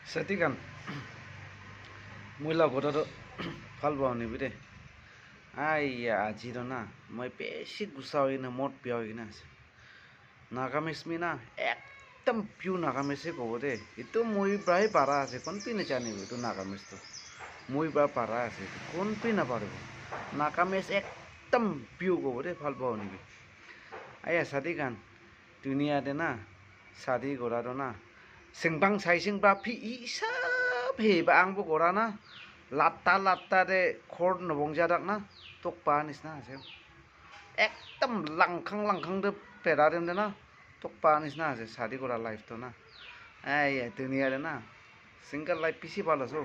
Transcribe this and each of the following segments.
Satikan mula godo ভাল পাওঁ নিবি দে আইয়া আজিৰ না মই বেছি গুচা হৈ কিনে মদ পিয়া হৈ কিনে আছে নাগামিজমি না একদম পিউ নাগামিজে ক'ব দে এইটো মই প্ৰায় পাৰা আছে কোনপি নাজানিব এইটো নাগামিজটো মই পৰা পাৰা আছে কোনপি নাপাৰিব নাগামিজ একদম পিউ ক'ব দে ভাল পাওঁ নিবি আইয়া সাদিকান দুনিয়াতে না সাদি গড়াটো না Singbang say singba pi isap he ba ang bu gora na latta de khor no bong jadak na tok pa nis na se ekdam langkhang de pera dem de na tok pa nis na se sadi gora life to na ai dunia de na single life pisi balo so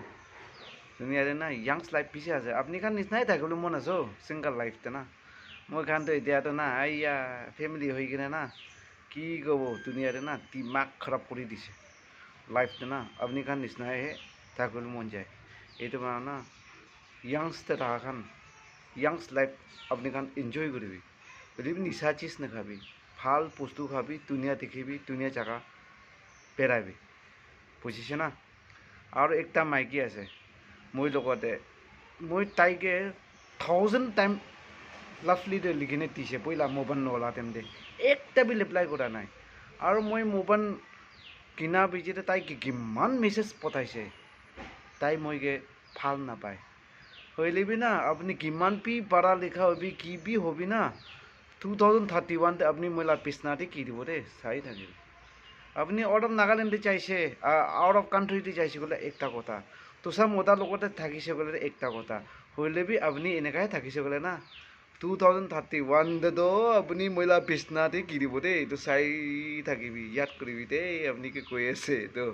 dunia de na young life pisi ase apni kan nis nai thakulu mon aso single life te na moi kan to etia to na aiya family hoi gine na কি কব দুনিয়াতে না দিমাগ খারাপ করে দিছে লাইফটা না আপনি খান নিচিনাই থাকল মন যায় এইটো মানে না ইয়াংস্তে থাকা খান ইয়াংস লাইফ আপনি খান এনজয় করবি যদি নিশা চিজ নাখাবি ভাল বস্তু খাবি দুনিয়া দেখিবি দুনিয়া জায়গা বেড়াবি বুঝিছে না আর একটা মাইকি আছে মই লগতে মই তাইকে 1000 টাইম লাভলি দে লিখিনে দিছে পইলা মোবাইল নলা তেম দে একটা বি রিপ্লাই কৰা নাই আৰু মই মোবাইল কিনা বিজিতে তাই কিমান মেছেজ পঠাইছে তাই মইকে ভাল নাপায় হইলেবি না আপনি কিমান পি পাৰা লিখা হবি কি বি হবি না 2031 তে আপনি মইলা পিছনাতে কি দিব দে চাই থাকিব আপনি আউট অফ নাগালেণ্ডে চাইছে আউট অফ কাণ্ট্ৰিতে চাইছে গ'লে একটা কথা তোচা মোটাৰ লগতে থাকিছে গ'লে একটা কথা হইলেবি আপনি এনেকাই থাকিছে গ'লে না 2031 de do apni moila bisna te ki dibo de to sai thakibi yat koribi de apni ke koi ase to